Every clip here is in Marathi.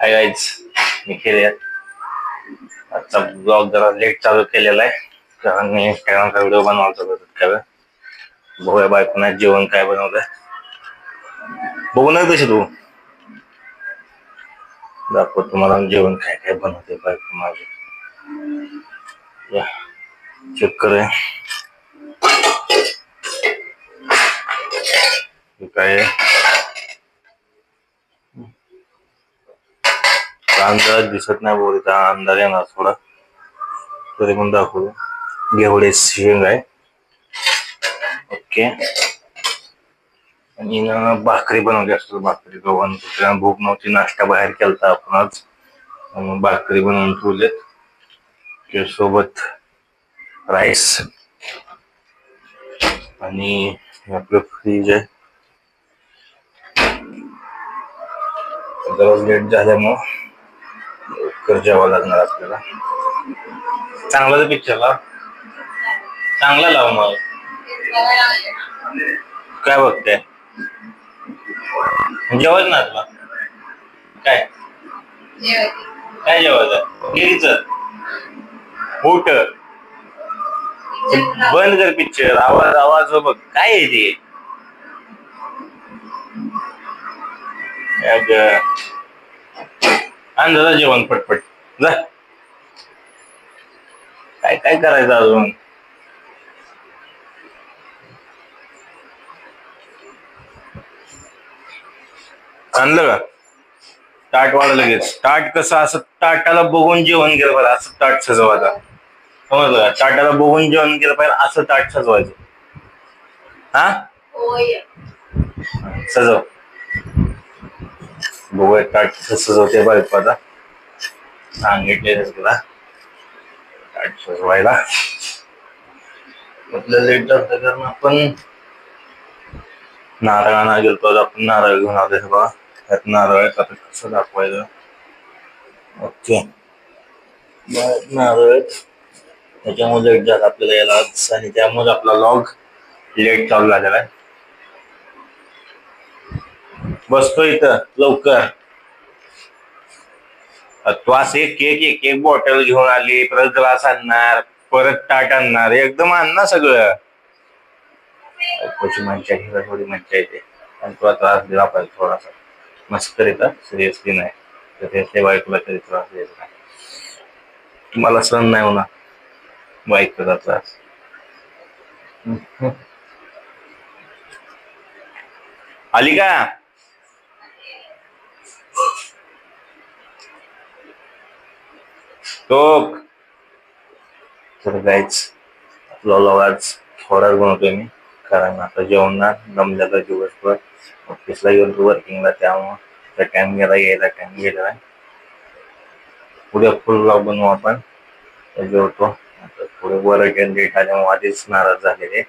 हाय गाईज, मी केले आजचा ब्लॉग जरा लेट चालू केलेला आहे कारण मी इंस्टाग्रामचा व्हिडिओ बनवायचा होता. बघूया बायकोने जेवण काय बनवलंय, बघू ना तशी तू दाखव तुम्हाला जेवण काय काय बनवते बायको माझे. चेक करे काय अंदाज दिसत नाही, बोलता अंदाज येणार थोडा तरी पण दाखवतो. घेवडे शेंग आहे, ओके. आणि भाकरी बनवली असतो, भाकरी गव्हाण भूक नव्हती, नाश्ता बाहेर केलता आपण आज, भाकरी बनवून ठेवलेत सोबत राईस. आणि आपलं फ्रीज आहे, जरा लेट झाल्यामुळं लवकर जेवावं लागणार आपल्याला. चांगला पिक्चर लाव, चांगला लाव. मग काय बघते, जेवत ना तुला काय काय जेवायचं गेलीच उठ बंद कर पिक्चर. आवाज आवाज बघ काय आहे ते. अंदाजा जेवण पटपट जा. काय काय करायचं अजून. आणलं का ताट वाढ लगेच. ताट कसं असं ताटाला बघून जेवण गेलं पाहिजे, असं ताट सजवायचं. समजलं का, ताटाला बघून जेवण केलं पाहिजे असं ताट सजवायचं. हा सजव, बघूया ताट सजवते बायको आता. सांगितले तुला ताट सजवायला. आपलं लेट झालं कारण आपण नारळ आणायला गेलतो, आपण नारळ घेऊन आलोय. बघा त्यात नारळ आहे, आता कसं दाखवायचं. ओके, नारळ त्याच्यामुळे लेट झाला आपल्याला यायला आज, आणि त्यामुळे आपला लॉग लेट चालू झालेला आहे. बसतो इथं लवकर. तू असे केक एक बॉटल घेऊन आली, परत ग्लास आणणार, परत ताट आणणार, एकदम आण ना सगळं. बायकोची मज्जा घ्यायला थोडी मज्जा येते, आणि तुला त्रास दिला पाहिजे थोडासा. मस्करी तर सिरियसली नाही, सिरियसली बायकोला तरी त्रास द्यायचा नाही. तुम्हाला सहन नाही होणार बायकोचा त्रास. आली का टोक. तर गाईच आपला लॉग आज थोडाच बनवतोय मी, कारण आता जेवणार दमल्याचा दिवसभर ऑफिसला गेलो वर्किंगला, त्यामुळं टाइम गेला, यायला टाइम गेलेला आहे. उद्या फुल लॉग बनवू आपण. जेवतो आता, पुढे बरं लेट आल्यामुळे आधीच नाराज झालेले.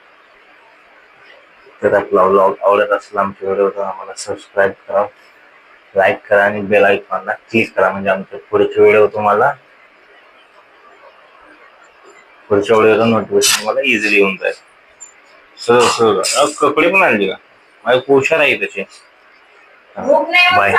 तर आपला व्लॉग आवडत असला आमच्या व्हिडिओ तर आम्हाला सबस्क्राईब करा, लाईक करा आणि बेल आयकॉनला क्लिक करा, म्हणजे आमचे पुढचे व्हिडिओ तुम्हाला नोटिफिकेशन तुम्हाला इझिली येऊन जाईल. सहज कपडे पण आणली का, माझी हुशार आहे त्याचे. बाय.